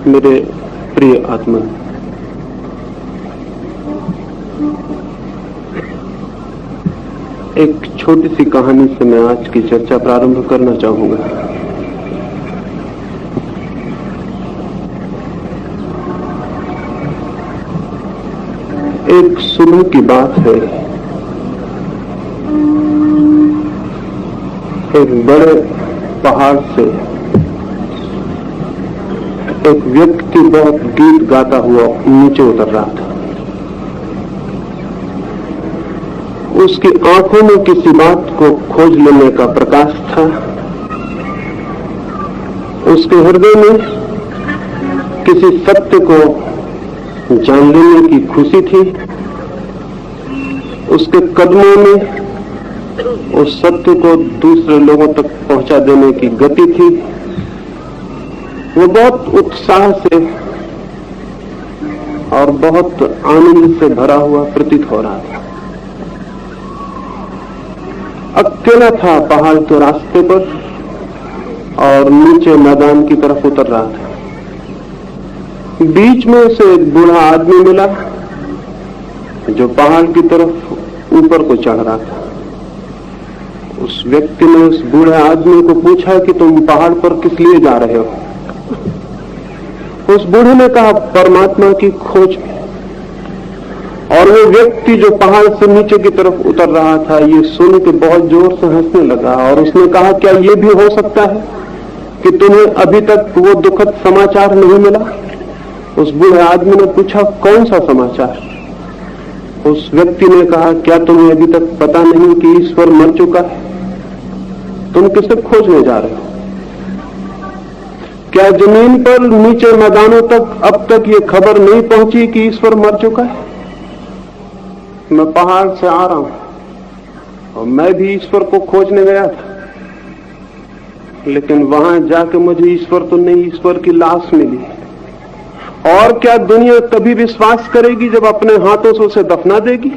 मेरे प्रिय आत्मा, एक छोटी सी कहानी से मैं आज की चर्चा प्रारंभ करना चाहूंगा। एक सुबह की बात है। एक बड़े पहाड़ से एक व्यक्ति बहुत गीत गाता हुआ नीचे उतर रहा था। उसकी आंखों में किसी बात को खोज लेने का प्रकाश था। उसके हृदय में किसी सत्य को जान लेने की खुशी थी। उसके कदमों में उस सत्य को दूसरे लोगों तक पहुंचा देने की गति थी। वो बहुत उत्साह से और बहुत आनंद से भरा हुआ प्रतीत हो रहा था। अकेला था पहाड़ के रास्ते पर और नीचे मैदान की तरफ उतर रहा था। बीच में उसे एक बूढ़ा आदमी मिला जो पहाड़ की तरफ ऊपर को चढ़ रहा था। उस व्यक्ति ने उस बूढ़े आदमी को पूछा कि तुम पहाड़ पर किस लिए जा रहे हो? उस बूढ़े ने कहा, परमात्मा की खोज में। और वो व्यक्ति जो पहाड़ से नीचे की तरफ उतर रहा था, ये सुन के बहुत जोर से हंसने लगा और उसने कहा, क्या ये भी हो सकता है कि तुम्हें अभी तक वो दुखद समाचार नहीं मिला? उस बूढ़े आदमी ने पूछा, कौन सा समाचार? उस व्यक्ति ने कहा, क्या तुम्हें अभी तक पता नहीं कि ईश्वर मर चुका है? तुम किसे खोजने जा रहे हो? क्या जमीन पर नीचे मैदानों तक अब तक ये खबर नहीं पहुंची कि ईश्वर मर चुका है? मैं पहाड़ से आ रहा हूं और मैं भी ईश्वर को खोजने गया था, लेकिन वहां जाके मुझे ईश्वर तो नहीं, ईश्वर की लाश मिली। और क्या दुनिया कभी विश्वास करेगी जब अपने हाथों से उसे दफना देगी?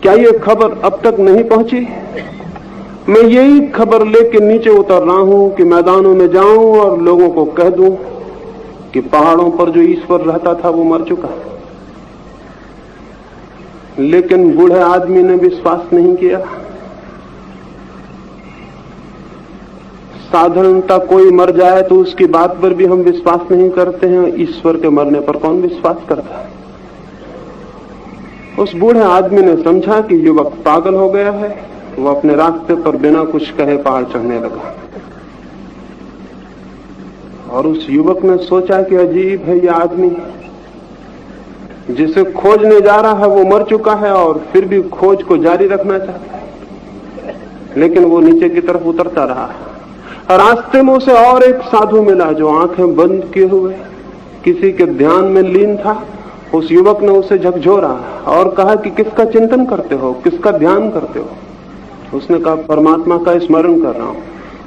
क्या ये खबर अब तक नहीं पहुंची? मैं यही खबर लेके नीचे उतर रहा हूं कि मैदानों में जाऊं और लोगों को कह दूं कि पहाड़ों पर जो ईश्वर रहता था वो मर चुका। लेकिन बूढ़े आदमी ने विश्वास नहीं किया। साधारणता कोई मर जाए तो उसकी बात पर भी हम विश्वास नहीं करते हैं, ईश्वर के मरने पर कौन विश्वास करता है? उस बूढ़े आदमी ने समझा कि युवक पागल हो गया है। वो अपने रास्ते पर बिना कुछ कहे पहाड़ चढ़ने लगा। और उस युवक ने सोचा कि अजीब है, यह आदमी जिसे खोजने जा रहा है वो मर चुका है और फिर भी खोज को जारी रखना चाहता है। लेकिन वो नीचे की तरफ उतरता रहा। रास्ते में उसे और एक साधु मिला जो आंखें बंद किए हुए किसी के ध्यान में लीन था। उस युवक ने उसे झकझोरा और कहा कि किसका चिंतन करते हो, किसका ध्यान करते हो? उसने कहा, परमात्मा का स्मरण कर रहा हूं।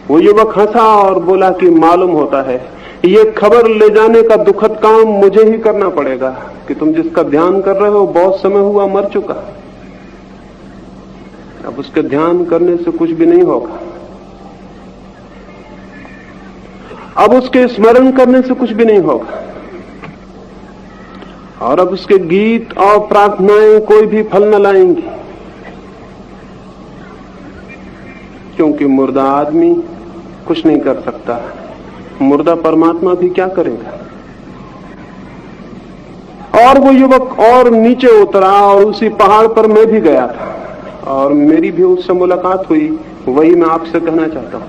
वो युवक हंसा और बोला कि मालूम होता है ये खबर ले जाने का दुखद काम मुझे ही करना पड़ेगा कि तुम जिसका ध्यान कर रहे हो बहुत समय हुआ मर चुका। अब उसके ध्यान करने से कुछ भी नहीं होगा, अब उसके स्मरण करने से कुछ भी नहीं होगा, और अब उसके गीत और प्रार्थनाएं कोई भी फल न लाएंगी, क्योंकि मुर्दा आदमी कुछ नहीं कर सकता। मुर्दा परमात्मा भी क्या करेगा? और वो युवक और नीचे उतरा और उसी पहाड़ पर मैं भी गया था और मेरी भी उससे मुलाकात हुई। वही मैं आपसे कहना चाहता हूं।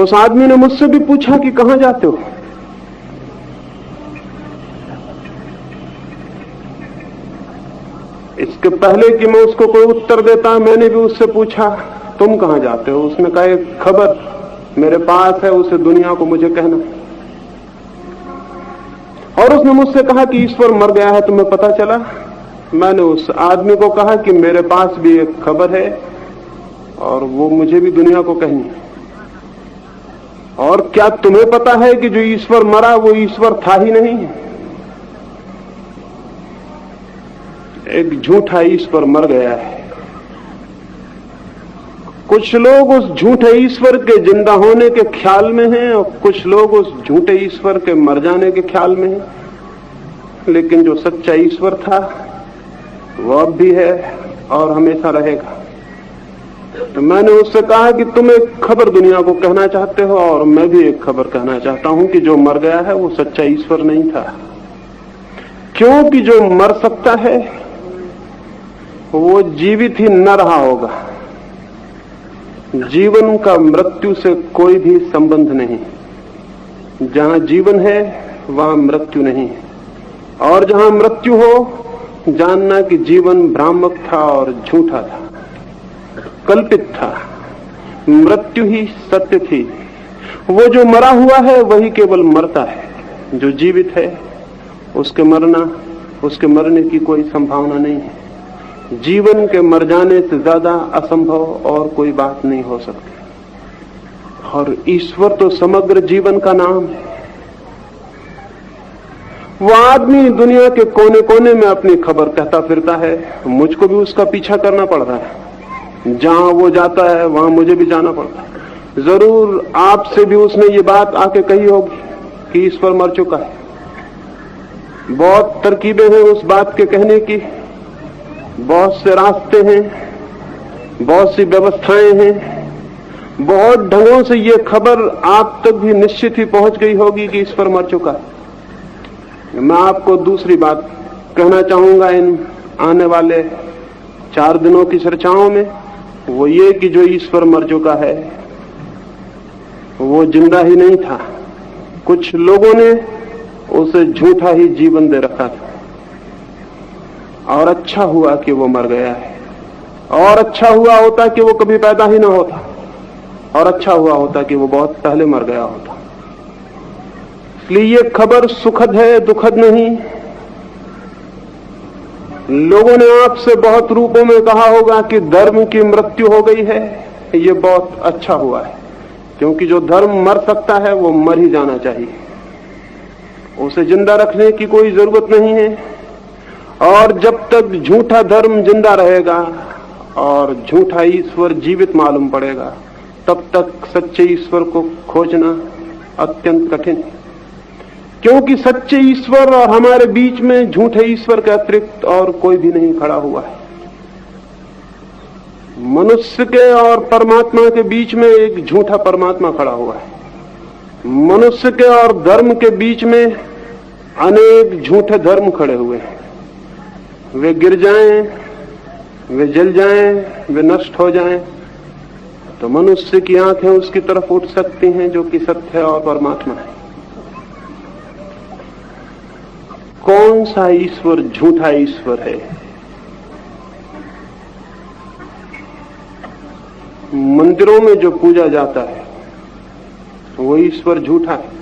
उस आदमी ने मुझसे भी पूछा कि कहां जाते हो? इसके पहले कि मैं उसको कोई उत्तर देता, मैंने भी उससे पूछा, तुम कहां जाते हो? उसने कहा, एक खबर मेरे पास है, उसे दुनिया को मुझे कहना। और उसने मुझसे कहा कि ईश्वर मर गया है, तुम्हें पता चला? मैंने उस आदमी को कहा कि मेरे पास भी एक खबर है और वो मुझे भी दुनिया को कहनी है। और क्या तुम्हें पता है कि जो ईश्वर मरा वो ईश्वर था ही नहीं? एक झूठा ईश्वर मर गया है। कुछ लोग उस झूठे ईश्वर के जिंदा होने के ख्याल में हैं और कुछ लोग उस झूठे ईश्वर के मर जाने के ख्याल में हैं। लेकिन जो सच्चा ईश्वर था वो अब भी है और हमेशा रहेगा। तो मैंने उससे कहा कि तुम एक खबर दुनिया को कहना चाहते हो और मैं भी एक खबर कहना चाहता हूं कि जो मर गया है वो सच्चा ईश्वर नहीं था। क्योंकि जो मर सकता है वो जीवित ही न रहा होगा। जीवन का मृत्यु से कोई भी संबंध नहीं। जहां जीवन है वहां मृत्यु नहीं है। और जहां मृत्यु हो जानना कि जीवन भ्रामक था और झूठा था, कल्पित था। मृत्यु ही सत्य थी। वो जो मरा हुआ है वही केवल मरता है। जो जीवित है उसके मरने की कोई संभावना नहीं है। जीवन के मर जाने से ज्यादा असंभव और कोई बात नहीं हो सकती। और ईश्वर तो समग्र जीवन का नाम है। वो आदमी दुनिया के कोने कोने में अपनी खबर कहता फिरता है। मुझको भी उसका पीछा करना पड़ रहा है। जहां वो जाता है वहां मुझे भी जाना पड़ता है। जरूर आपसे भी उसने ये बात आके कही होगी कि ईश्वर मर चुका है। बहुत तरकीबें हैं उस बात के कहने की, बहुत से रास्ते हैं, बहुत सी व्यवस्थाएं हैं, बहुत ढंगों से ये खबर आप तक भी निश्चित ही पहुंच गई होगी कि ईश्वर मर चुका है। मैं आपको दूसरी बात कहना चाहूंगा इन आने वाले 4 दिनों की चर्चाओं में, वो ये कि जो ईश्वर मर चुका है वो जिंदा ही नहीं था। कुछ लोगों ने उसे झूठा ही जीवन दे रखा था। और अच्छा हुआ कि वो मर गया है। और अच्छा हुआ होता कि वो कभी पैदा ही ना होता। और अच्छा हुआ होता कि वो बहुत पहले मर गया होता। इसलिए ये खबर सुखद है, दुखद नहीं। लोगों ने आपसे बहुत रूपों में कहा होगा कि धर्म की मृत्यु हो गई है। ये बहुत अच्छा हुआ है, क्योंकि जो धर्म मर सकता है वो मर ही जाना चाहिए। उसे जिंदा रखने की कोई जरूरत नहीं है। और जब तक झूठा धर्म जिंदा रहेगा और झूठा ईश्वर जीवित मालूम पड़ेगा, तब तक सच्चे ईश्वर को खोजना अत्यंत कठिन है। क्योंकि सच्चे ईश्वर और हमारे बीच में झूठे ईश्वर के अतिरिक्त और कोई भी नहीं खड़ा हुआ है। मनुष्य के और परमात्मा के बीच में एक झूठा परमात्मा खड़ा हुआ है। मनुष्य के और धर्म के बीच में अनेक झूठे धर्म खड़े हुए हैं। वे गिर जाएं, वे जल जाएं, वे नष्ट हो जाएं, तो मनुष्य की आंखें उसकी तरफ उठ सकती हैं जो कि सत्य है और परमात्मा है। कौन सा ईश्वर झूठा ईश्वर है? मंदिरों में जो पूजा जाता है वो ईश्वर झूठा है।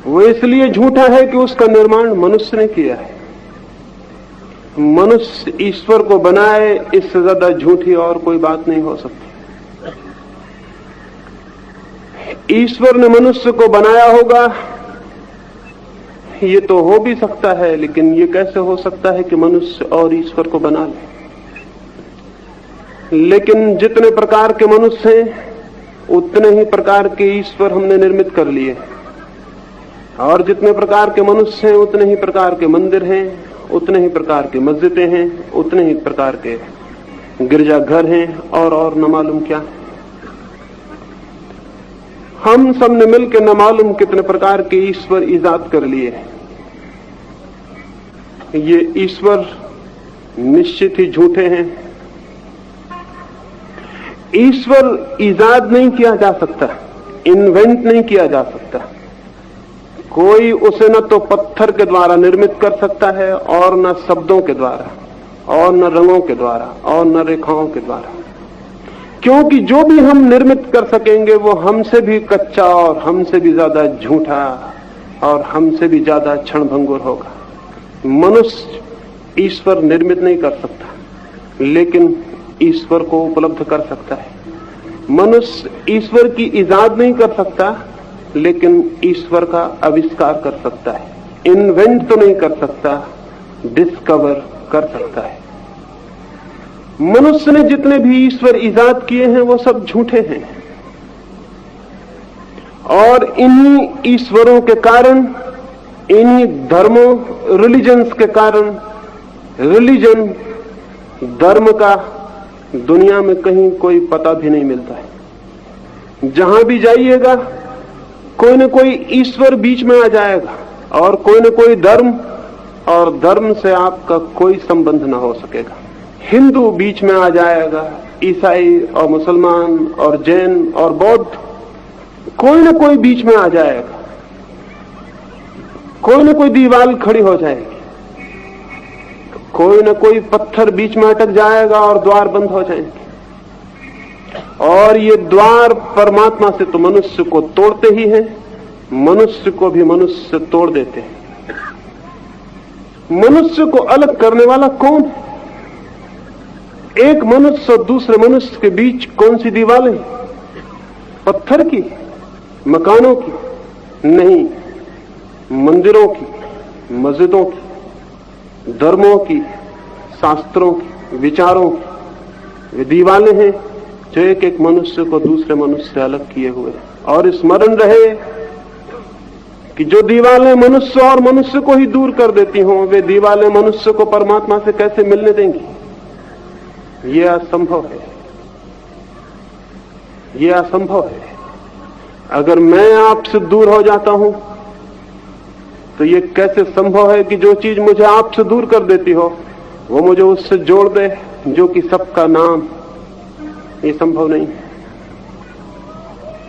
वो इसलिए झूठा है कि उसका निर्माण मनुष्य ने किया है। मनुष्य ईश्वर को बनाए, इससे ज्यादा झूठी और कोई बात नहीं हो सकती। ईश्वर ने मनुष्य को बनाया होगा ये तो हो भी सकता है, लेकिन ये कैसे हो सकता है कि मनुष्य और ईश्वर को बना ले? लेकिन जितने प्रकार के मनुष्य हैं उतने ही प्रकार के ईश्वर हमने निर्मित कर लिए। और जितने प्रकार के मनुष्य हैं उतने ही प्रकार के मंदिर हैं, उतने ही प्रकार की मस्जिदें हैं, उतने ही प्रकार के गिरजाघर हैं और न मालूम क्या। हम सब ने मिलकर न मालूम कितने प्रकार के ईश्वर ईजाद कर लिए। ये ईश्वर निश्चित ही झूठे हैं। ईश्वर ईजाद नहीं किया जा सकता, इन्वेंट नहीं किया जा सकता। कोई उसे न तो पत्थर के द्वारा निर्मित कर सकता है और न शब्दों के द्वारा और न रंगों के द्वारा और न रेखाओं के द्वारा। क्योंकि जो भी हम निर्मित कर सकेंगे वो हमसे भी कच्चा और हमसे भी ज्यादा झूठा और हमसे भी ज्यादा क्षणभंगुर होगा। मनुष्य ईश्वर निर्मित नहीं कर सकता, लेकिन ईश्वर को उपलब्ध कर सकता है। मनुष्य ईश्वर की इजाद नहीं कर सकता, लेकिन ईश्वर का आविष्कार कर सकता है। इन्वेंट तो नहीं कर सकता, डिस्कवर कर सकता है। मनुष्य ने जितने भी ईश्वर इजाद किए हैं वो सब झूठे हैं, और इन्हीं ईश्वरों के कारण, इन्हीं धर्मों, रिलीजन्स के कारण, रिलीजन धर्म का दुनिया में कहीं कोई पता भी नहीं मिलता है। जहां भी जाइएगा कोई न कोई ईश्वर बीच में आ जाएगा, और कोई न कोई धर्म, और धर्म से आपका कोई संबंध ना हो सकेगा। हिंदू बीच में आ जाएगा, ईसाई और मुसलमान और जैन और बौद्ध, कोई न कोई बीच में आ जाएगा, कोई न कोई दीवार खड़ी हो जाएगी, कोई न कोई पत्थर बीच में अटक जाएगा और द्वार बंद हो जाएंगे। और ये द्वार परमात्मा से तो मनुष्य को तोड़ते ही हैं, मनुष्य को भी मनुष्य तोड़ देते हैं। मनुष्य को अलग करने वाला कौन है? एक मनुष्य और दूसरे मनुष्य के बीच कौन सी दीवारें? पत्थर की, मकानों की? नहीं, मंदिरों की, मस्जिदों की, धर्मों की, शास्त्रों की, विचारों की। वे दीवारें हैं जो एक एक मनुष्य को दूसरे मनुष्य से अलग किए हुए। और स्मरण रहे कि जो दीवारें मनुष्य और मनुष्य को ही दूर कर देती हों, वे दीवारें मनुष्य को परमात्मा से कैसे मिलने देंगी? ये असंभव है, ये असंभव है। अगर मैं आपसे दूर हो जाता हूं तो ये कैसे संभव है कि जो चीज मुझे आपसे दूर कर देती हो वो मुझे उससे जोड़ दे जो कि सबका नाम? ये संभव नहीं है।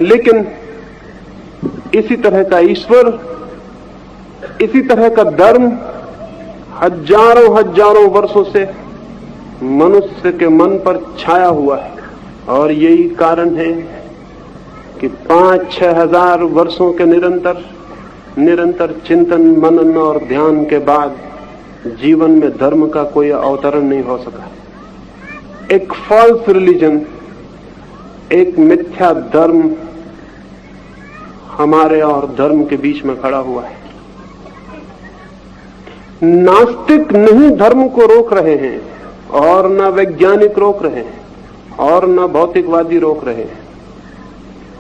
लेकिन इसी तरह का ईश्वर, इसी तरह का धर्म हजारों हजारों वर्षों से मनुष्य के मन पर छाया हुआ है। और यही कारण है कि 5-6 हजार वर्षों के निरंतर चिंतन, मनन और ध्यान के बाद जीवन में धर्म का कोई अवतरण नहीं हो सका। एक फॉल्स रिलीजन, एक मिथ्या धर्म हमारे और धर्म के बीच में खड़ा हुआ है। नास्तिक नहीं धर्म को रोक रहे हैं, और न वैज्ञानिक रोक रहे हैं, और न भौतिकवादी रोक रहे हैं।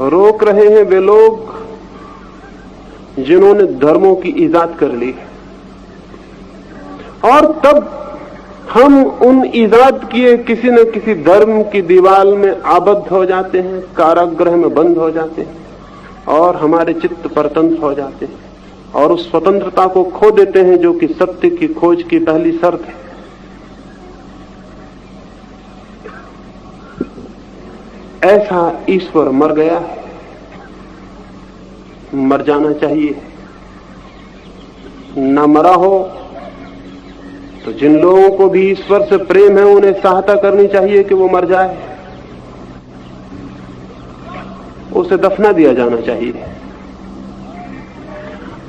रोक रहे हैं वे लोग जिन्होंने धर्मों की इजाद कर ली। और तब हम उन इजाद किए किसी न किसी धर्म की दीवार में आबद्ध हो जाते हैं, कारागृह में बंद हो जाते हैं, और हमारे चित्त परतंत्र हो जाते हैं, और उस स्वतंत्रता को खो देते हैं जो कि सत्य की खोज की पहली शर्त है। ऐसा ईश्वर मर गया है, मर जाना चाहिए। न मरा हो तो जिन लोगों को भी ईश्वर से प्रेम है उन्हें सहायता करनी चाहिए कि वो मर जाए, उसे दफना दिया जाना चाहिए।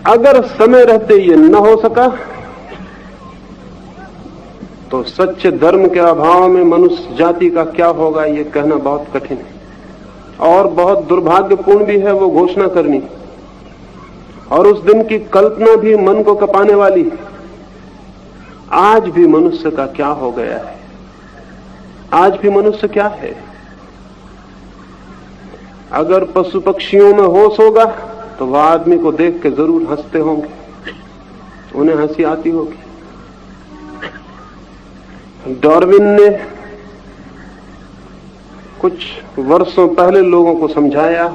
अगर समय रहते ये न हो सका तो सच्चे धर्म के अभाव में मनुष्य जाति का क्या होगा ये कहना बहुत कठिन है, और बहुत दुर्भाग्यपूर्ण भी है वो घोषणा करनी। और उस दिन की कल्पना भी मन को कपाने वाली है। आज भी मनुष्य का क्या हो गया है? आज भी मनुष्य क्या है? अगर पशु पक्षियों में होश होगा तो वह आदमी को देख के जरूर हंसते होंगे, उन्हें हंसी आती होगी। डार्विन ने कुछ वर्षों पहले लोगों को समझाया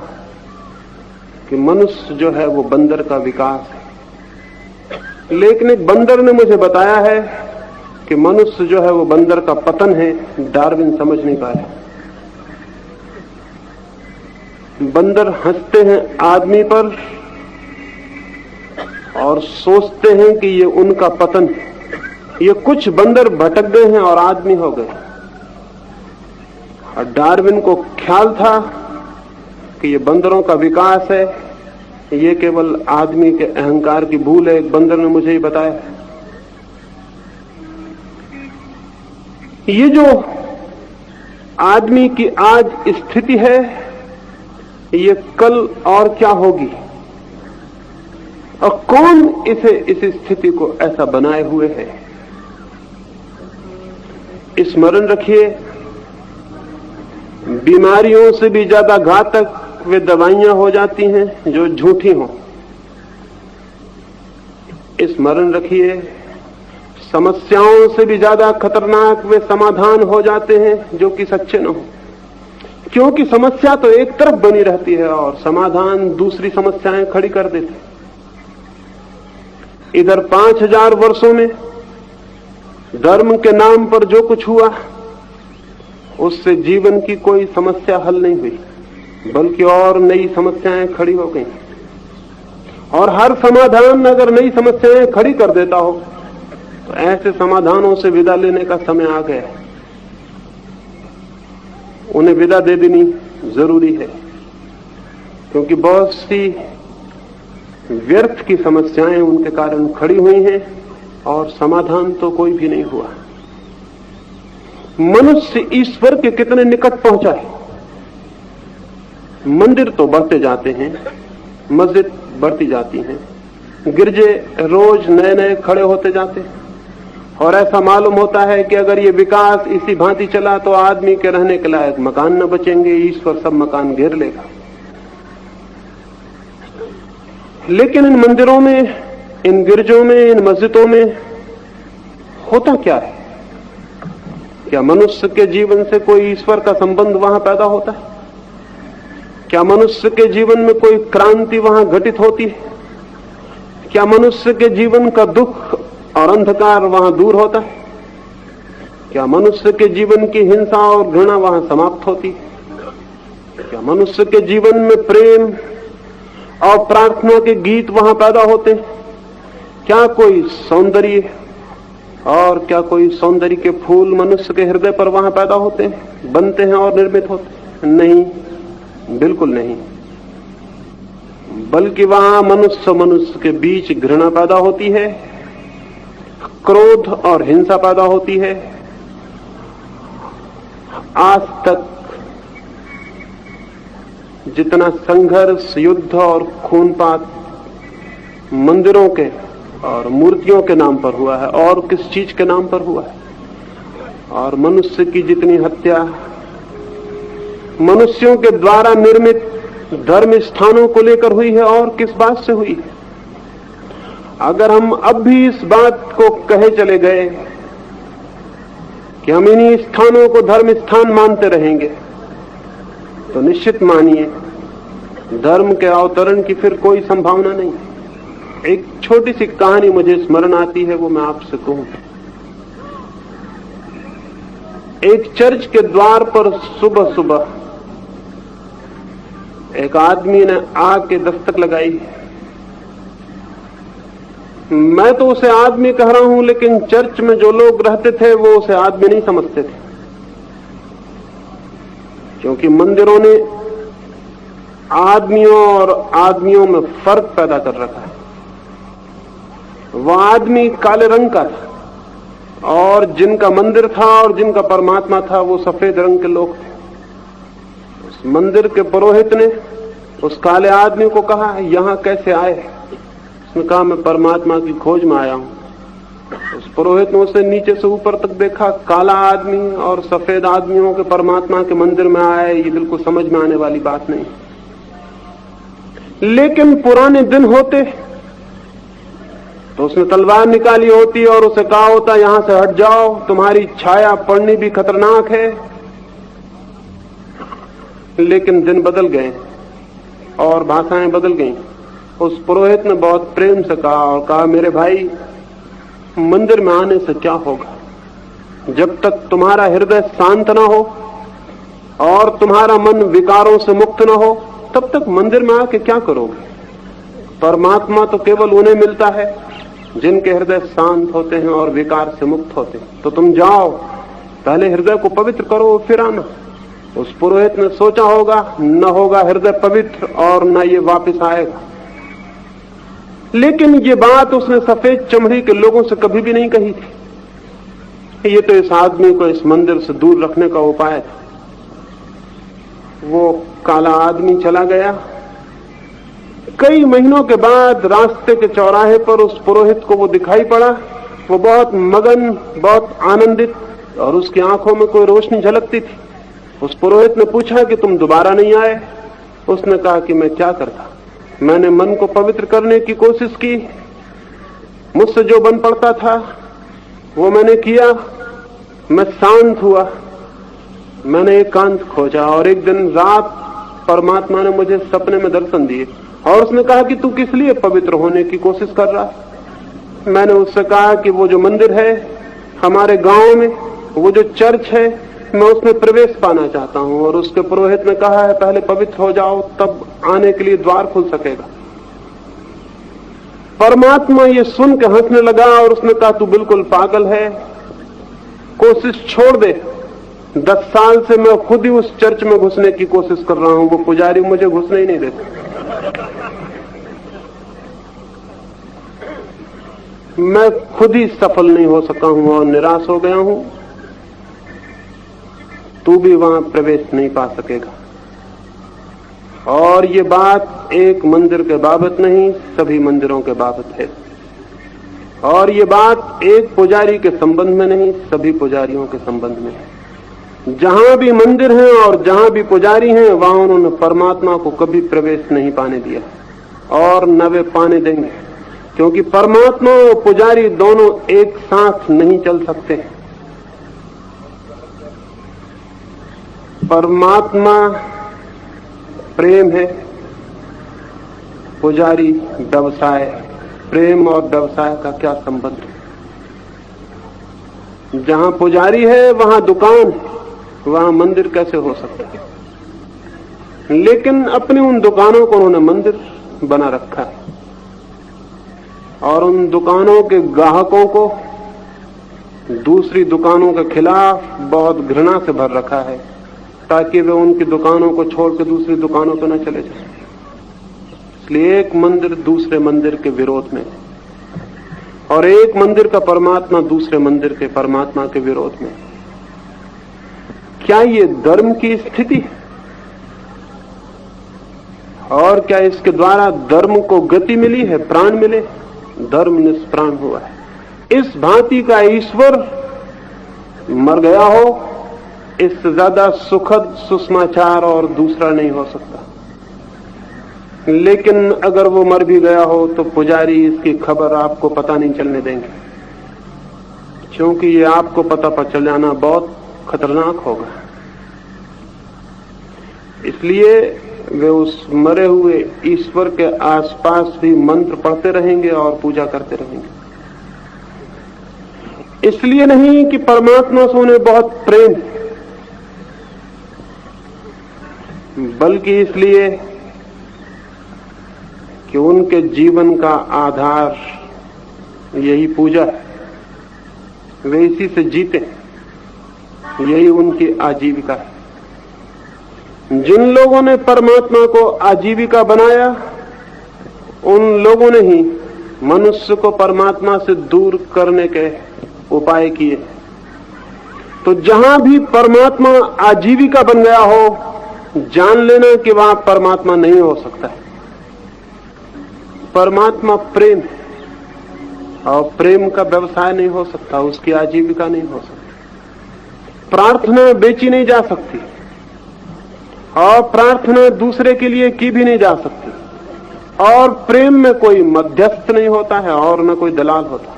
कि मनुष्य जो है वो बंदर का विकास है, लेकिन एक बंदर ने मुझे बताया है कि मनुष्य जो है वो बंदर का पतन है। डार्विन समझ नहीं पाया। बंदर हंसते हैं आदमी पर और सोचते हैं कि ये उनका पतन है। ये कुछ बंदर भटक गए हैं और आदमी हो गए। और डार्विन को ख्याल था कि ये बंदरों का विकास है, ये केवल आदमी के अहंकार की भूल है। एक बंदर ने मुझे ही बताया। ये जो आदमी की आज स्थिति है ये कल और क्या होगी, और कौन इसे इस स्थिति को ऐसा बनाए हुए है? स्मरण रखिए, बीमारियों से भी ज्यादा घातक वे दवाइयां हो जाती हैं जो झूठी हों। स्मरण रखिए, समस्याओं से भी ज्यादा खतरनाक वे समाधान हो जाते हैं जो कि सच्चे न हो, क्योंकि समस्या तो एक तरफ बनी रहती है और समाधान दूसरी समस्याएं खड़ी कर देते। इधर 5000 वर्षों में धर्म के नाम पर जो कुछ हुआ उससे जीवन की कोई समस्या हल नहीं हुई, बल्कि और नई समस्याएं खड़ी हो गई। और हर समाधान अगर नई समस्याएं खड़ी कर देता हो तो ऐसे समाधानों से विदा लेने का समय आ गया है। उन्हें विदा दे देनी जरूरी है, क्योंकि बहुत सी व्यर्थ की समस्याएं उनके कारण खड़ी हुई हैं और समाधान तो कोई भी नहीं हुआ। मनुष्य ईश्वर के कितने निकट पहुंचा है। मंदिर तो बढ़ते जाते हैं, मस्जिद बढ़ती जाती हैं, गिरजे रोज नए नए खड़े होते जाते हैं, और ऐसा मालूम होता है कि अगर ये विकास इसी भांति चला तो आदमी के रहने के लायक मकान न बचेंगे, ईश्वर सब मकान घेर लेगा। लेकिन इन मंदिरों में, इन गिरजों में, इन मस्जिदों में होता क्या है? क्या मनुष्य के जीवन से कोई ईश्वर का संबंध वहां पैदा होता है? क्या मनुष्य के जीवन में कोई क्रांति वहां घटित होती है? क्या मनुष्य के जीवन का दुख और अंधकार वहां दूर होता है? क्या मनुष्य के जीवन की हिंसा और घृणा वहां समाप्त होती है? क्या मनुष्य के जीवन में प्रेम और प्रार्थना के गीत वहां पैदा होते हैं? क्या कोई सौंदर्य और क्या कोई सौंदर्य के फूल मनुष्य के हृदय पर वहां पैदा होते हैं, बनते हैं और निर्मित होते हैं? नहीं, बिल्कुल नहीं। बल्कि वहां मनुष्य के बीच घृणा पैदा होती है, क्रोध और हिंसा पैदा होती है। आज तक जितना संघर्ष, युद्ध और खूनपात मंदिरों के और मूर्तियों के नाम पर हुआ है, और किस चीज के नाम पर हुआ है, और मनुष्य की जितनी हत्या मनुष्यों के द्वारा निर्मित धर्म स्थानों को लेकर हुई है, और किस बात से हुई है? अगर हम अब भी इस बात को कहे चले गए कि हम इन्हीं स्थानों को धर्म स्थान मानते रहेंगे, तो निश्चित मानिए धर्म के अवतरण की फिर कोई संभावना नहीं। एक छोटी सी कहानी मुझे स्मरण आती है, वो मैं आपसे कहूं। एक चर्च के द्वार पर सुबह सुबह एक आदमी ने आके दस्तक लगाई। मैं तो उसे आदमी कह रहा हूं, लेकिन चर्च में जो लोग रहते थे वो उसे आदमी नहीं समझते थे, क्योंकि मंदिरों ने आदमियों और आदमियों में फर्क पैदा कर रखा है। वह आदमी काले रंग का था और जिनका मंदिर था और जिनका परमात्मा था वो सफेद रंग के लोग थे। उस मंदिर के पुरोहित ने उस काले आदमी को कहा, यहां कैसे आए? उसने कहा, मैं परमात्मा की खोज में आया हूं। उस पुरोहित ने उसे नीचे से ऊपर तक देखा, काला आदमी और सफेद आदमियों के परमात्मा के मंदिर में आए, ये बिल्कुल समझ में आने वाली बात नहीं। लेकिन पुराने दिन होते तो उसने तलवार निकाली होती और उसे कहा होता, यहां से हट जाओ, तुम्हारी छाया पड़नी भी खतरनाक है। लेकिन दिन बदल गए और भाषाएं बदल गईं। उस पुरोहित ने बहुत प्रेम से कहा और कहा, मेरे भाई, मंदिर में आने से क्या होगा? जब तक तुम्हारा हृदय शांत ना हो और तुम्हारा मन विकारों से मुक्त ना हो, तब तक मंदिर में आके क्या करोगे? परमात्मा तो केवल उन्हें मिलता है जिनके हृदय शांत होते हैं और विकार से मुक्त होते हैं। तो तुम जाओ, पहले हृदय को पवित्र करो, फिर आना। उस पुरोहित ने सोचा होगा, न होगा हृदय पवित्र और न ये वापस आएगा। लेकिन ये बात उसने सफेद चमड़ी के लोगों से कभी भी नहीं कही थी। ये तो इस आदमी को इस मंदिर से दूर रखने का उपाय था। वो काला आदमी चला गया। कई महीनों के बाद रास्ते के चौराहे पर उस पुरोहित को वो दिखाई पड़ा। वो बहुत मगन, बहुत आनंदित और उसकी आंखों में कोई रोशनी झलकती थी। उस पुरोहित ने पूछा कि तुम दोबारा नहीं आए? उसने कहा कि मैं क्या करता, मैंने मन को पवित्र करने की कोशिश की, मुझसे जो बन पड़ता था वो मैंने किया, मैं शांत हुआ, मैंने एकांत खोजा, और एक दिन रात परमात्मा ने मुझे सपने में दर्शन दिए और उसने कहा कि तू किस लिए पवित्र होने की कोशिश कर रहा? मैंने उससे कहा कि वो जो मंदिर है हमारे गांव में, वो जो चर्च है, मैं उसमें प्रवेश पाना चाहता हूं। और उसके पुरोहित ने कहा है पहले पवित्र हो जाओ, तब आने के लिए द्वार खुल सकेगा। परमात्मा ये सुन के हंसने लगा और उसने कहा तू बिल्कुल पागल है, कोशिश छोड़ दे। 10 साल से मैं खुद ही उस चर्च में घुसने की कोशिश कर रहा हूं, वो पुजारी मुझे घुसने ही नहीं देते। मैं खुद ही सफल नहीं हो सका हूं और निराश हो गया हूं, तू भी वहां प्रवेश नहीं पा सकेगा। और ये बात एक मंदिर के बाबत नहीं, सभी मंदिरों के बाबत है। और ये बात एक पुजारी के संबंध में नहीं, सभी पुजारियों के संबंध में है। जहां भी मंदिर हैं और जहां भी पुजारी हैं, वहां उन्होंने परमात्मा को कभी प्रवेश नहीं पाने दिया और न वे पाने देंगे, क्योंकि परमात्मा और पुजारी दोनों एक साथ नहीं चल सकते। परमात्मा प्रेम है, पुजारी व्यवसाय। प्रेम और व्यवसाय का क्या संबंध? जहां पुजारी है वहां दुकान, वहां मंदिर कैसे हो सकता है? लेकिन अपनी उन दुकानों को उन्होंने मंदिर बना रखा है और उन दुकानों के ग्राहकों को दूसरी दुकानों के खिलाफ बहुत घृणा से भर रखा है, ताकि वे उनकी दुकानों को छोड़ के दूसरी दुकानों पर न चले जाएं। इसलिए एक मंदिर दूसरे मंदिर के विरोध में, और एक मंदिर का परमात्मा दूसरे मंदिर के परमात्मा के विरोध में। क्या ये धर्म की स्थिति है? और क्या इसके द्वारा धर्म को गति मिली है, प्राण मिले? धर्म निष्प्राण हुआ है। इस भांति का ईश्वर मर गया हो, इससे ज्यादा सुखद सुसमाचार और दूसरा नहीं हो सकता। लेकिन अगर वो मर भी गया हो तो पुजारी इसकी खबर आपको पता नहीं चलने देंगे, क्योंकि ये आपको पता पर चल जाना बहुत खतरनाक होगा। इसलिए वे उस मरे हुए ईश्वर के आसपास भी मंत्र पढ़ते रहेंगे और पूजा करते रहेंगे। इसलिए नहीं कि परमात्मा से उन्हें बहुत प्रेम, बल्कि इसलिए कि उनके जीवन का आधार यही पूजा है। वे इसी से जीते, यही उनकी आजीविका है। जिन लोगों ने परमात्मा को आजीविका बनाया, उन लोगों ने ही मनुष्य को परमात्मा से दूर करने के उपाय किए। तो जहां भी परमात्मा आजीविका बन गया हो, जान लेना कि वहां परमात्मा नहीं हो सकता है। परमात्मा प्रेम है और प्रेम का व्यवसाय नहीं हो सकता, उसकी आजीविका नहीं हो सकती। प्रार्थना बेची नहीं जा सकती और प्रार्थना दूसरे के लिए की भी नहीं जा सकती। और प्रेम में कोई मध्यस्थ नहीं होता है और न कोई दलाल होता।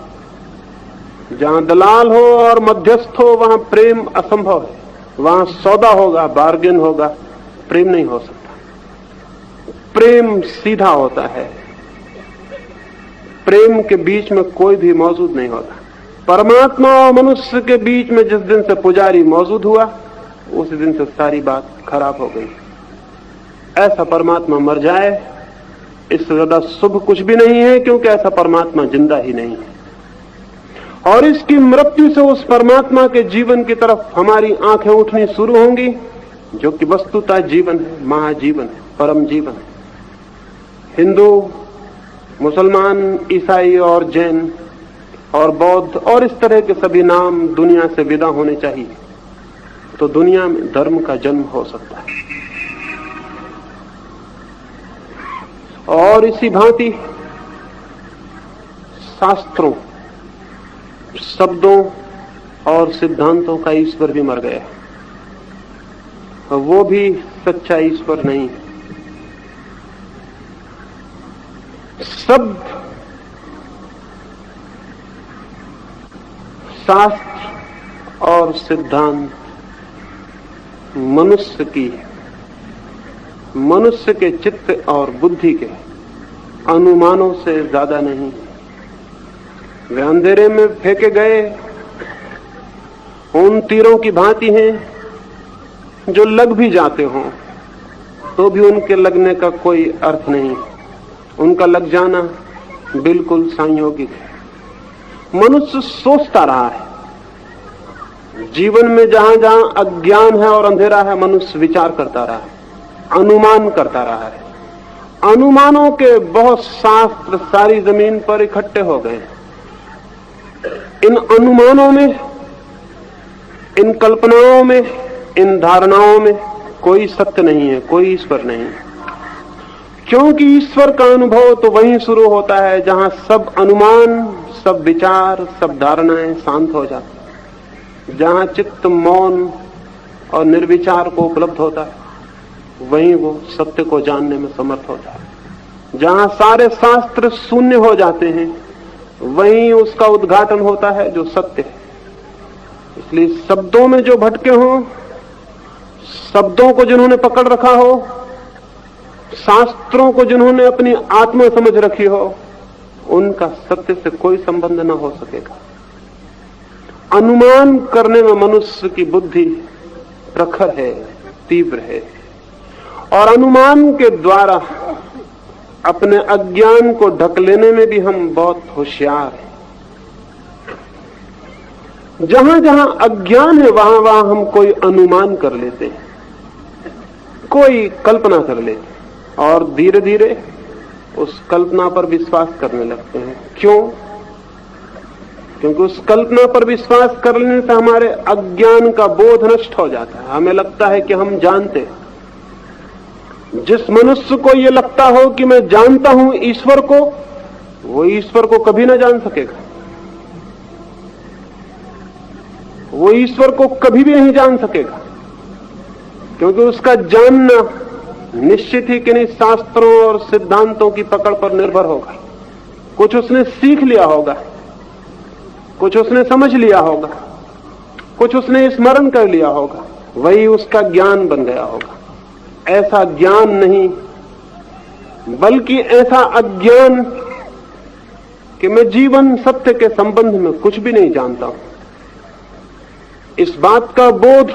जहां दलाल हो और मध्यस्थ हो, वहां प्रेम असंभव है। वहां सौदा होगा, बार्गेन होगा, प्रेम नहीं हो सकता। प्रेम सीधा होता है, प्रेम के बीच में कोई भी मौजूद नहीं होता। परमात्मा और मनुष्य के बीच में जिस दिन से पुजारी मौजूद हुआ, उस दिन से सारी बात खराब हो गई। ऐसा परमात्मा मर जाए, इससे ज्यादा शुभ कुछ भी नहीं है, क्योंकि ऐसा परमात्मा जिंदा ही नहीं है। और इसकी मृत्यु से उस परमात्मा के जीवन की तरफ हमारी आंखें उठनी शुरू होंगी, जो कि वस्तुतः जीवन है, महाजीवन है, परम जीवन है। हिंदू, मुसलमान, ईसाई और जैन और बौद्ध और इस तरह के सभी नाम दुनिया से विदा होने चाहिए, तो दुनिया में धर्म का जन्म हो सकता है। और इसी भांति शास्त्रों, शब्दों और सिद्धांतों का ईश्वर भी मर गया, वो भी सच्चा ईश्वर नहीं। सब शास्त्र और सिद्धांत मनुष्य की, मनुष्य के चित्त और बुद्धि के अनुमानों से ज्यादा नहीं। वे अंधेरे में फेंके गए उन तीरों की भांति हैं जो लग भी जाते हों तो भी उनके लगने का कोई अर्थ नहीं, उनका लग जाना बिल्कुल संयोगिक है। मनुष्य सोचता रहा है, जीवन में जहां जहां अज्ञान है और अंधेरा है, मनुष्य विचार करता रहा है, अनुमान करता रहा है। अनुमानों के बहुत शास्त्र सारी जमीन पर इकट्ठे हो गए। इन अनुमानों में, इन कल्पनाओं में, इन धारणाओं में कोई सत्य नहीं है, कोई ईश्वर नहीं है। क्योंकि ईश्वर का अनुभव तो वहीं शुरू होता है जहां सब अनुमान, सब विचार, सब धारणाएं शांत हो जाती हैं। जहां चित्त मौन और निर्विचार को उपलब्ध होता है, वहीं वो सत्य को जानने में समर्थ होता है। जहां सारे शास्त्र शून्य हो जाते हैं, वहीं उसका उद्घाटन होता है जो सत्य है। इसलिए शब्दों में जो भटके हों, शब्दों को जिन्होंने पकड़ रखा हो, शास्त्रों को जिन्होंने अपनी आत्मा समझ रखी हो, उनका सत्य से कोई संबंध ना हो सकेगा। अनुमान करने में मनुष्य की बुद्धि प्रखर है, तीव्र है, और अनुमान के द्वारा अपने अज्ञान को ढक लेने में भी हम बहुत होशियार हैं। जहां जहां अज्ञान है, वहां वहां हम कोई अनुमान कर लेते हैं, कोई कल्पना कर लेते हैं, और धीरे धीरे उस कल्पना पर विश्वास करने लगते हैं। क्यों? क्योंकि उस कल्पना पर विश्वास करने से हमारे अज्ञान का बोध नष्ट हो जाता है। हमें लगता है कि हम जानते हैं। जिस मनुष्य को यह लगता हो कि मैं जानता हूं ईश्वर को, वो ईश्वर को कभी ना जान सकेगा। वो ईश्वर को कभी भी नहीं जान सकेगा, क्योंकि उसका जानना निश्चित ही किन्हीं शास्त्रों और सिद्धांतों की पकड़ पर निर्भर होगा। कुछ उसने सीख लिया होगा, कुछ उसने समझ लिया होगा, कुछ उसने स्मरण कर लिया होगा, वही उसका ज्ञान बन गया होगा। ऐसा ज्ञान नहीं, बल्कि ऐसा अज्ञान कि मैं जीवन सत्य के संबंध में कुछ भी नहीं जानता हूं। इस बात का बोध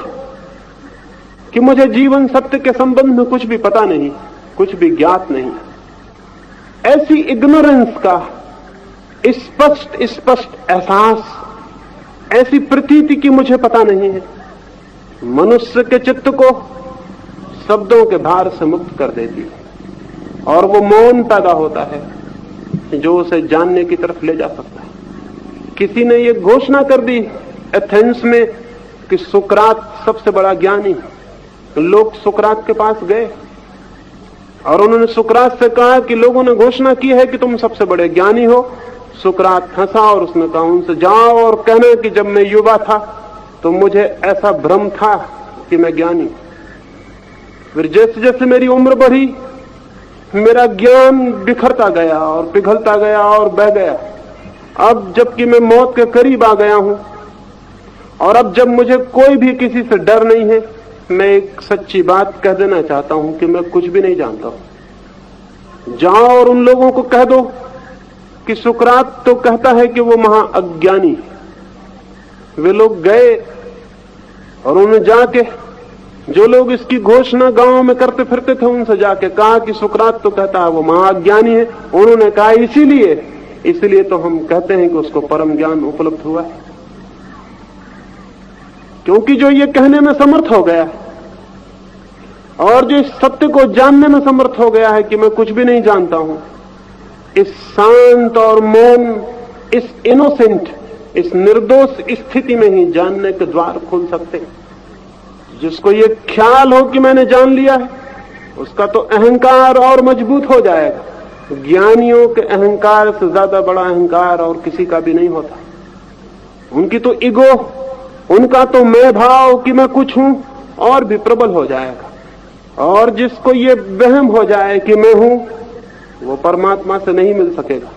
कि मुझे जीवन सत्य के संबंध में कुछ भी पता नहीं, कुछ भी ज्ञात नहीं, ऐसी इग्नोरेंस का स्पष्ट एहसास, ऐसी प्रतीति कि मुझे पता नहीं है, मनुष्य के चित्त को शब्दों के भार से मुक्त कर देती है, और वो मौन पैदा होता है जो उसे जानने की तरफ ले जा सकता है। किसी ने ये घोषणा कर दी एथेंस में कि सुकरात सबसे बड़ा ज्ञानी। लोग सुकरात के पास गए और उन्होंने सुकरात से कहा कि लोगों ने घोषणा की है कि तुम सबसे बड़े ज्ञानी हो। सुकरात हंसा और उसने कहा, उनसे जाओ और कहना कि जब मैं युवा था तो मुझे ऐसा भ्रम था कि मैं ज्ञानी। फिर जैसे जैसे मेरी उम्र बढ़ी, मेरा ज्ञान बिखरता गया और पिघलता गया और बह गया। अब जबकि मैं मौत के करीब आ गया हूं, और अब जब मुझे कोई भी किसी से डर नहीं है, मैं एक सच्ची बात कह देना चाहता हूं कि मैं कुछ भी नहीं जानता हूं। जाओ और उन लोगों को कह दो कि सुकरात तो कहता है कि वो महा अज्ञानी है। वे लोग गए और उन्हें जाके, जो लोग इसकी घोषणा गांव में करते फिरते थे, उनसे जाके कहा कि सुकरात तो कहता है वो महाज्ञानी है। उन्होंने कहा इसीलिए तो हम कहते हैं कि उसको परम ज्ञान उपलब्ध हुआ है, क्योंकि जो ये कहने में समर्थ हो गया और जो इस सत्य को जानने में समर्थ हो गया है कि मैं कुछ भी नहीं जानता हूं, इस शांत और मौन, इस इनोसेंट, इस निर्दोष स्थिति में ही जानने के द्वार खुल सकते हैं। जिसको ये ख्याल हो कि मैंने जान लिया है, उसका तो अहंकार और मजबूत हो जाएगा। ज्ञानियों के अहंकार से ज्यादा बड़ा अहंकार और किसी का भी नहीं होता। उनकी तो ईगो उनका तो मैं भाव कि मैं कुछ हूं और भी प्रबल हो जाएगा। और जिसको ये वहम हो जाए कि मैं हूं, वो परमात्मा से नहीं मिल सकेगा,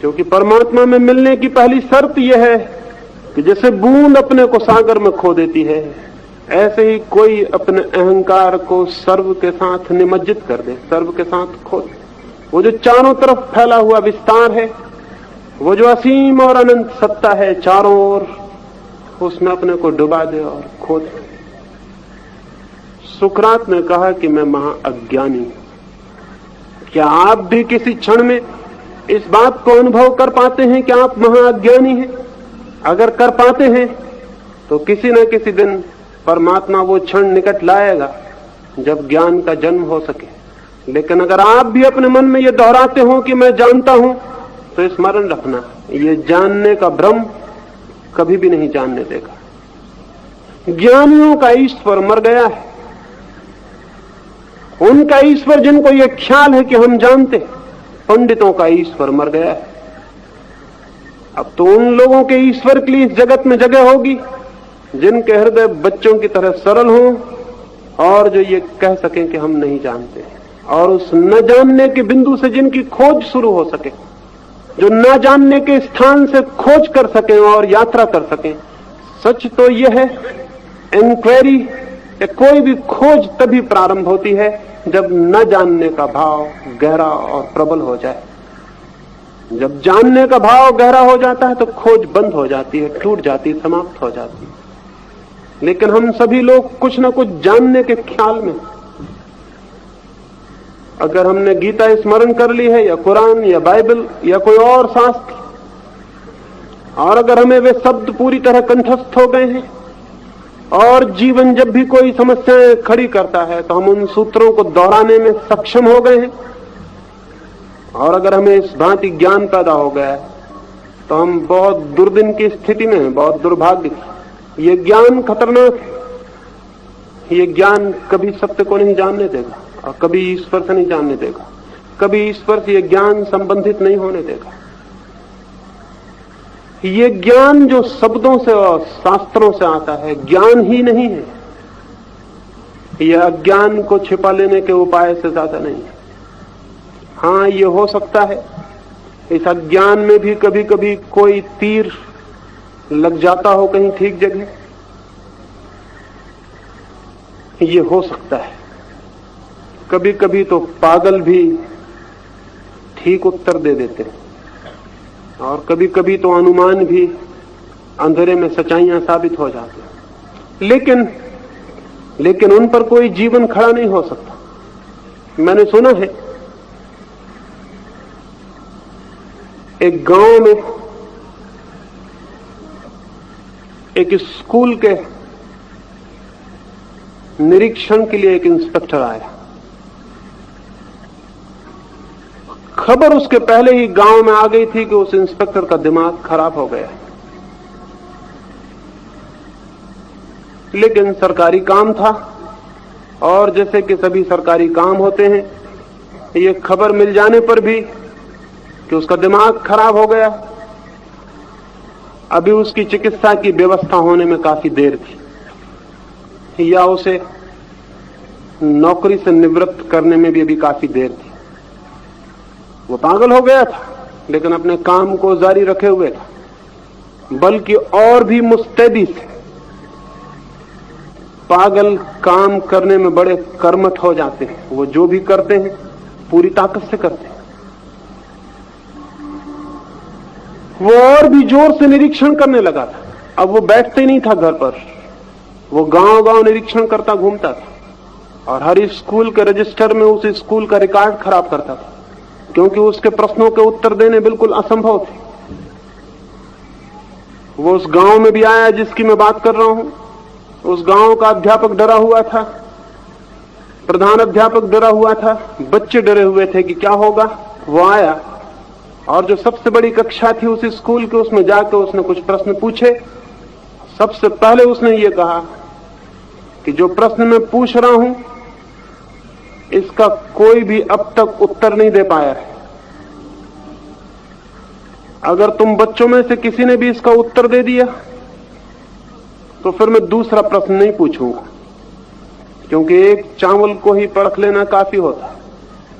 क्योंकि परमात्मा में मिलने की पहली शर्त यह है कि जैसे बूंद अपने को सागर में खो देती है, ऐसे ही कोई अपने अहंकार को सर्व के साथ निमज्जित कर दे, सर्व के साथ खो दे। वो जो चारों तरफ फैला हुआ विस्तार है, वो जो असीम और अनंत सत्ता है चारों ओर, उसमें अपने को डुबा दे और खो दे। सुकरात ने कहा कि मैं महा अज्ञानी हूं। क्या आप भी किसी क्षण में इस बात को अनुभव कर पाते हैं कि आप महा अज्ञानी हैं? अगर कर पाते हैं तो किसी न किसी दिन परमात्मा वो क्षण निकट लाएगा जब ज्ञान का जन्म हो सके। लेकिन अगर आप भी अपने मन में ये दोहराते हो कि मैं जानता हूं, तो स्मरण रखना, ये जानने का भ्रम कभी भी नहीं जानने देगा। ज्ञानियों का ईश्वर मर गया है, उनका ईश्वर जिनको ये ख्याल है कि हम जानते, पंडितों का ईश्वर मर गया है। अब तो उन लोगों के ईश्वर के लिए इस जगत में जगह होगी जिनके हृदय बच्चों की तरह सरल हों और जो ये कह सकें कि हम नहीं जानते, और उस न जानने के बिंदु से जिनकी खोज शुरू हो सके, जो न जानने के स्थान से खोज कर सकें और यात्रा कर सकें। सच तो यह है, इंक्वायरी या कोई भी खोज तभी प्रारंभ होती है जब न जानने का भाव गहरा और प्रबल हो जाए। जब जानने का भाव गहरा हो जाता है तो खोज बंद हो जाती है, टूट जाती है, समाप्त हो जाती है। लेकिन हम सभी लोग कुछ न कुछ जानने के ख्याल में, अगर हमने गीता स्मरण कर ली है या कुरान या बाइबल या कोई और शास्त्र, और अगर हमें वे शब्द पूरी तरह कंठस्थ हो गए हैं और जीवन जब भी कोई समस्याएं खड़ी करता है तो हम उन सूत्रों को दोहराने में सक्षम हो गए हैं, और अगर हमें इस भांति ज्ञान पैदा हो गया है तो हम बहुत दुर्दिन की स्थिति में हैं, बहुत दुर्भाग्य की। ये ज्ञान खतरनाक है। ये ज्ञान कभी सत्य को नहीं जानने देगा और कभी ईश्वर से नहीं जानने देगा, कभी ईश्वर से ये ज्ञान संबंधित नहीं होने देगा। ये ज्ञान जो शब्दों से और शास्त्रों से आता है, ज्ञान ही नहीं है। यह अज्ञान को छिपा लेने के उपाय से ज्यादा नहीं है। हाँ, ये हो सकता है इस अज्ञान में भी कभी कभी कोई तीर लग जाता हो कहीं ठीक जगह, ये हो सकता है। कभी कभी तो पागल भी ठीक उत्तर दे देते हैं, और कभी कभी तो अनुमान भी अंधेरे में सच्चाइयां साबित हो जाती हैं। लेकिन उन पर कोई जीवन खड़ा नहीं हो सकता। मैंने सुना है एक गांव में एक स्कूल के निरीक्षण के लिए एक इंस्पेक्टर आया। खबर उसके पहले ही गांव में आ गई थी कि उस इंस्पेक्टर का दिमाग खराब हो गया। लेकिन सरकारी काम था, और जैसे कि सभी सरकारी काम होते हैं, ये खबर मिल जाने पर भी कि उसका दिमाग खराब हो गया, अभी उसकी चिकित्सा की व्यवस्था होने में काफी देर थी, या उसे नौकरी से निवृत्त करने में भी अभी काफी देर थी। वो पागल हो गया था, लेकिन अपने काम को जारी रखे हुए था, बल्कि और भी मुस्तैदी से। पागल काम करने में बड़े कर्मठ हो जाते हैं, वो जो भी करते हैं पूरी ताकत से करते हैं। वो और भी जोर से निरीक्षण करने लगा था। अब वो बैठते ही नहीं था घर पर, वो गांव गांव निरीक्षण करता घूमता था, और हर स्कूल के रजिस्टर में उस स्कूल का रिकॉर्ड खराब करता था, क्योंकि उसके प्रश्नों के उत्तर देने बिल्कुल असंभव थे। वो उस गांव में भी आया जिसकी मैं बात कर रहा हूं। उस गांव का अध्यापक डरा हुआ था, प्रधान अध्यापक डरा हुआ था, बच्चे डरे हुए थे कि क्या होगा। वो आया, और जो सबसे बड़ी कक्षा थी उस स्कूल के, उसमें जाकर उसने कुछ प्रश्न पूछे। सबसे पहले उसने ये कहा कि जो प्रश्न मैं पूछ रहा हूं इसका कोई भी अब तक उत्तर नहीं दे पाया है। अगर तुम बच्चों में से किसी ने भी इसका उत्तर दे दिया तो फिर मैं दूसरा प्रश्न नहीं पूछूंगा, क्योंकि एक चावल को ही परख लेना काफी होता है,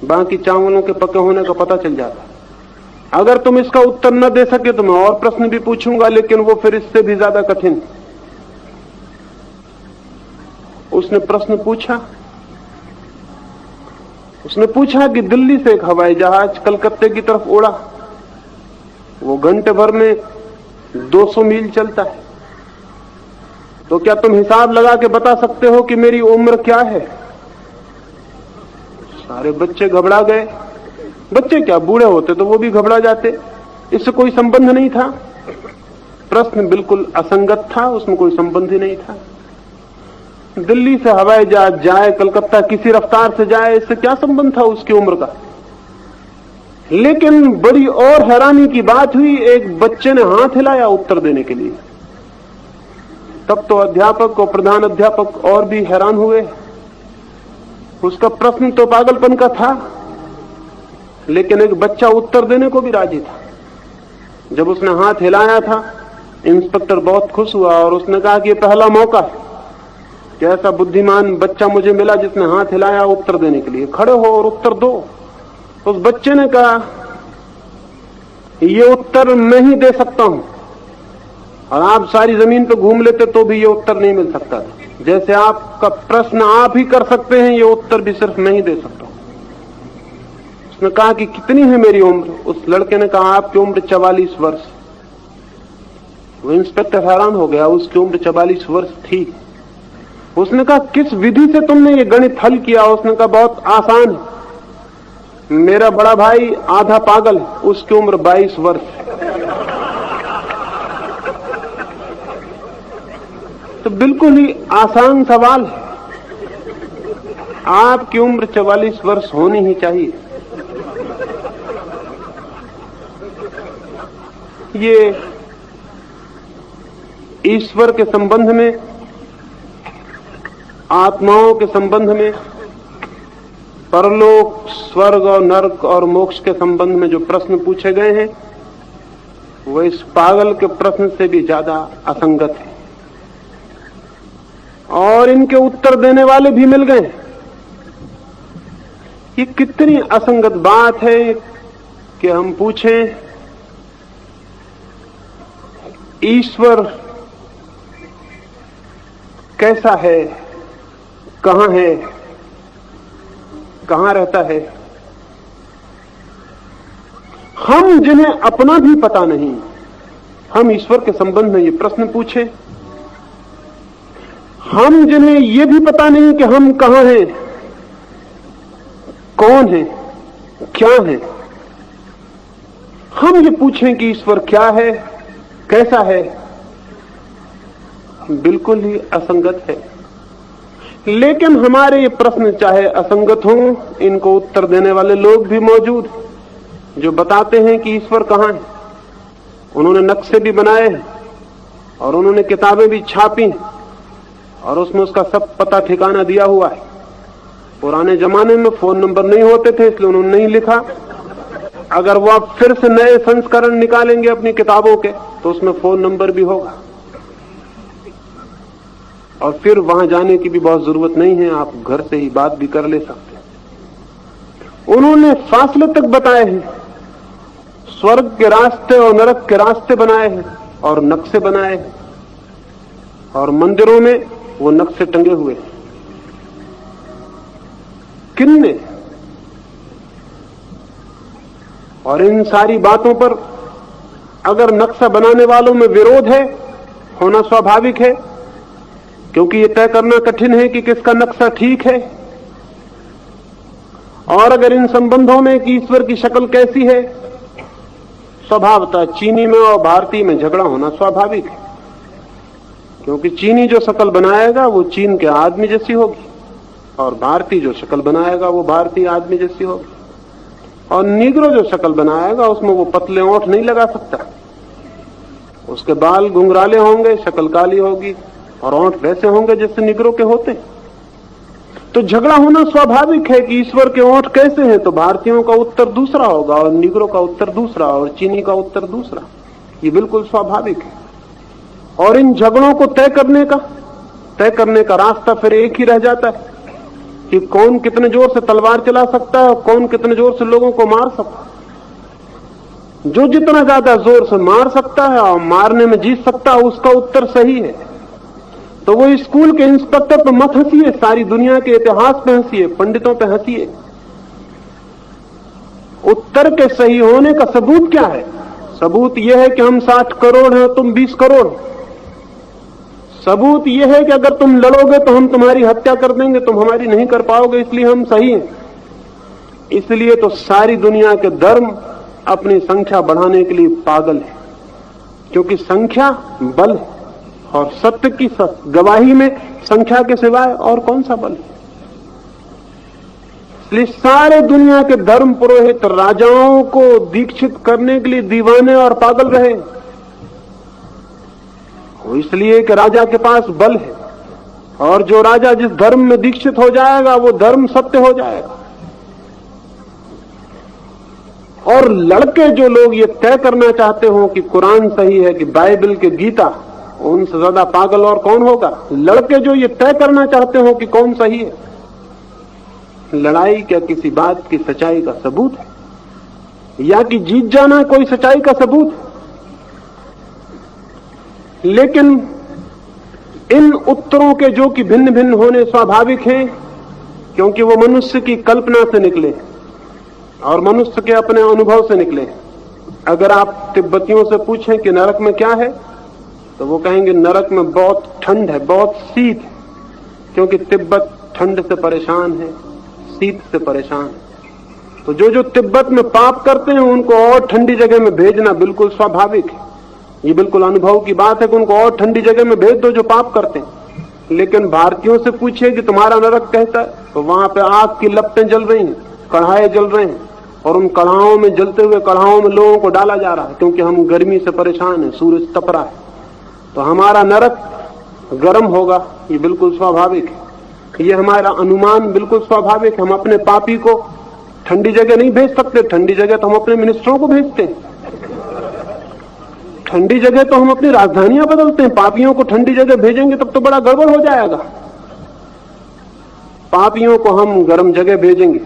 बाकी चावलों के पके होने का पता चल जाता है। अगर तुम इसका उत्तर न दे सके तो मैं और प्रश्न भी पूछूंगा, लेकिन वो फिर इससे भी ज्यादा कठिन। उसने प्रश्न पूछा, उसने पूछा कि दिल्ली से एक हवाई जहाज कलकत्ते की तरफ उड़ा, वो घंटे भर में 200 मील चलता है, तो क्या तुम हिसाब लगा के बता सकते हो कि मेरी उम्र क्या है? सारे बच्चे घबरा गए। बच्चे क्या, बूढ़े होते तो वो भी घबरा जाते, इससे कोई संबंध नहीं था। प्रश्न बिल्कुल असंगत था, उसमें कोई संबंध ही नहीं था। दिल्ली से हवाई जहाज जाए, कलकत्ता किसी रफ्तार से जाए, इससे क्या संबंध था उसकी उम्र का? लेकिन बड़ी और हैरानी की बात हुई, एक बच्चे ने हाथ हिलाया उत्तर देने के लिए। तब तो अध्यापक और प्रधान अध्यापक और भी हैरान हुए। उसका प्रश्न तो पागलपन का था, लेकिन एक बच्चा उत्तर देने को भी राजी था। जब उसने हाथ हिलाया था, इंस्पेक्टर बहुत खुश हुआ और उसने कहा कि ये पहला मौका है कि ऐसा बुद्धिमान बच्चा मुझे मिला जिसने हाथ हिलाया उत्तर देने के लिए। खड़े हो और उत्तर दो। उस बच्चे ने कहा, ये उत्तर मैं ही दे सकता हूं, और आप सारी जमीन पर घूम लेते तो भी ये उत्तर नहीं मिल सकता था। जैसे आपका प्रश्न आप ही कर सकते हैं, ये उत्तर भी सिर्फ मैं ही दे सकता हूं। उसने कहा कि कितनी है मेरी उम्र? उस लड़के ने कहा, आपकी उम्र 44 वर्ष। वो इंस्पेक्टर हैरान हो गया, उसकी उम्र 44 वर्ष थी। उसने कहा, किस विधि से तुमने ये गणित हल किया? उसने कहा, बहुत आसान है, मेरा बड़ा भाई आधा पागल है, उसकी उम्र 22 वर्ष। तो बिल्कुल ही आसान सवाल है। आपकी उम्र 44 वर्ष होनी ही चाहिए। ये ईश्वर के संबंध में, आत्माओं के संबंध में, परलोक, स्वर्ग और नरक और मोक्ष के संबंध में जो प्रश्न पूछे गए हैं, वो इस पागल के प्रश्न से भी ज्यादा असंगत है। और इनके उत्तर देने वाले भी मिल गए। ये कितनी असंगत बात है कि हम पूछें, ईश्वर कैसा है, कहां है, कहां रहता है? हम जिन्हें अपना भी पता नहीं, हम ईश्वर के संबंध में ये प्रश्न पूछे। हम जिन्हें ये भी पता नहीं कि हम कहां हैं, कौन है, क्या है, हम ये पूछें कि ईश्वर क्या है, कैसा है, बिल्कुल ही असंगत है। लेकिन हमारे ये प्रश्न चाहे असंगत हों, इनको उत्तर देने वाले लोग भी मौजूद जो बताते हैं कि ईश्वर कहां है। उन्होंने नक्शे भी बनाए हैं और उन्होंने किताबें भी छापी और उसमें उसका सब पता ठिकाना दिया हुआ है। पुराने जमाने में फोन नंबर नहीं होते थे, इसलिए उन्होंने नहीं लिखा। अगर वो आप फिर से नए संस्करण निकालेंगे अपनी किताबों के, तो उसमें फोन नंबर भी होगा, और फिर वहां जाने की भी बहुत जरूरत नहीं है, आप घर से ही बात भी कर ले सकते हैं। उन्होंने फासले तक बताए हैं, स्वर्ग के रास्ते और नरक के रास्ते बनाए हैं और नक्शे बनाए हैं, और मंदिरों में वो नक्शे टंगे हुए हैं। किनने? और इन सारी बातों पर अगर नक्शा बनाने वालों में विरोध है, होना स्वाभाविक है, क्योंकि ये तय करना कठिन है कि किसका नक्शा ठीक है। और अगर इन संबंधों में कि ईश्वर की शक्ल कैसी है, स्वभावतः चीनी में और भारतीय में झगड़ा होना स्वाभाविक है, क्योंकि चीनी जो शक्ल बनाएगा वो चीन के आदमी जैसी होगी, और भारतीय जो शक्ल बनाएगा वो भारतीय आदमी जैसी होगी। और निग्रो जो शक्ल बनाएगा उसमें वो पतले ओंठ नहीं लगा सकता, उसके बाल घुंघराले होंगे, शक्ल काली होगी, और ओंठ वैसे होंगे जैसे निग्रो के होते। तो झगड़ा होना स्वाभाविक है कि ईश्वर के ओंठ कैसे हैं, तो भारतीयों का उत्तर दूसरा होगा और निग्रो का उत्तर दूसरा और चीनी का उत्तर दूसरा। ये बिल्कुल स्वाभाविक है। और इन झगड़ों को तय करने का रास्ता फिर एक ही रह जाता है कि कौन कितने जोर से तलवार चला सकता है और कौन कितने जोर से लोगों को मार सकता है। जो जितना ज्यादा जोर से मार सकता है और मारने में जीत सकता है उसका उत्तर सही है। तो वो स्कूल के इंस्पेक्टर पे मत हंसिए, सारी दुनिया के इतिहास पे हंसिए, पंडितों पे हंसिए। उत्तर के सही होने का सबूत क्या है? सबूत यह है कि हम 60 करोड़ हैं, तुम 20 करोड़। सबूत यह है कि अगर तुम लड़ोगे तो हम तुम्हारी हत्या कर देंगे, तुम हमारी नहीं कर पाओगे, इसलिए हम सही हैं। इसलिए तो सारी दुनिया के धर्म अपनी संख्या बढ़ाने के लिए पागल है, क्योंकि संख्या बल है और सत्य की गवाही में संख्या के सिवाय और कौन सा बल है। इसलिए सारे दुनिया के धर्म पुरोहित राजाओं को दीक्षित करने के लिए दीवाने और पागल रहे, वो इसलिए कि राजा के पास बल है, और जो राजा जिस धर्म में दीक्षित हो जाएगा वो धर्म सत्य हो जाएगा। और लड़के जो लोग ये तय करना चाहते हो कि कुरान सही है कि बाइबल के गीता, उनसे ज्यादा पागल और कौन होगा। लड़के जो ये तय करना चाहते हो कि कौन सही है, लड़ाई क्या किसी बात की सच्चाई का सबूत है, या कि जीत जाना कोई सच्चाई का सबूत है। लेकिन इन उत्तरों के जो कि भिन्न भिन्न होने स्वाभाविक हैं, क्योंकि वो मनुष्य की कल्पना से निकले और मनुष्य के अपने अनुभव से निकले। अगर आप तिब्बतियों से पूछें कि नरक में क्या है, तो वो कहेंगे नरक में बहुत ठंड है, बहुत शीत है, क्योंकि तिब्बत ठंड से परेशान है, शीत से परेशान है। तो जो तिब्बत में पाप करते हैं उनको और ठंडी जगह में भेजना बिल्कुल स्वाभाविक है। ये बिल्कुल अनुभव की बात है कि उनको और ठंडी जगह में भेज दो जो पाप करते हैं। लेकिन भारतीयों से पूछिए कि तुम्हारा नरक कैसा है, तो वहां पे आग की लपटें जल रही हैं, कढ़ाए जल रहे हैं, और उन कढ़ाओं में जलते हुए कढ़ाओं में लोगों को डाला जा रहा है, क्योंकि हम गर्मी से परेशान हैं, सूरज तप रहा है। तो हमारा नरक गर्म होगा, ये बिल्कुल स्वाभाविक है। ये हमारा अनुमान बिल्कुल स्वाभाविक है। हम अपने पापी को ठंडी जगह नहीं भेज सकते, ठंडी जगह तो हम अपने मिनिस्टरों को भेजते हैं, ठंडी जगह तो हम अपनी राजधानियां बदलते हैं। पापियों को ठंडी जगह भेजेंगे तब तो बड़ा गड़बड़ हो जाएगा। पापियों को हम गर्म जगह भेजेंगे।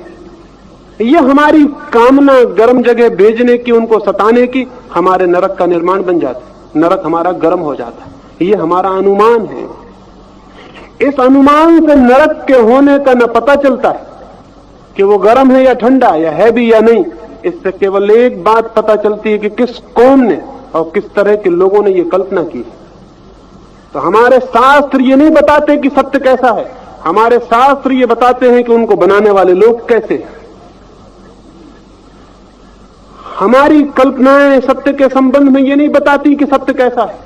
यह हमारी कामना गर्म जगह भेजने की, उनको सताने की, हमारे नरक का निर्माण बन जाता है, नरक हमारा गर्म हो जाता है। यह हमारा अनुमान है। इस अनुमान से नरक के होने का न पता चलता है कि वो गर्म है या ठंडा, या है भी या नहीं। इससे केवल एक बात पता चलती है कि किस कौम ने और किस तरह के लोगों ने ये कल्पना की। तो हमारे शास्त्र ये नहीं बताते कि सत्य कैसा है, हमारे शास्त्र ये बताते हैं कि उनको बनाने वाले लोग कैसे हैं। हमारी कल्पनाएं सत्य के संबंध में ये नहीं बताती कि सत्य कैसा है।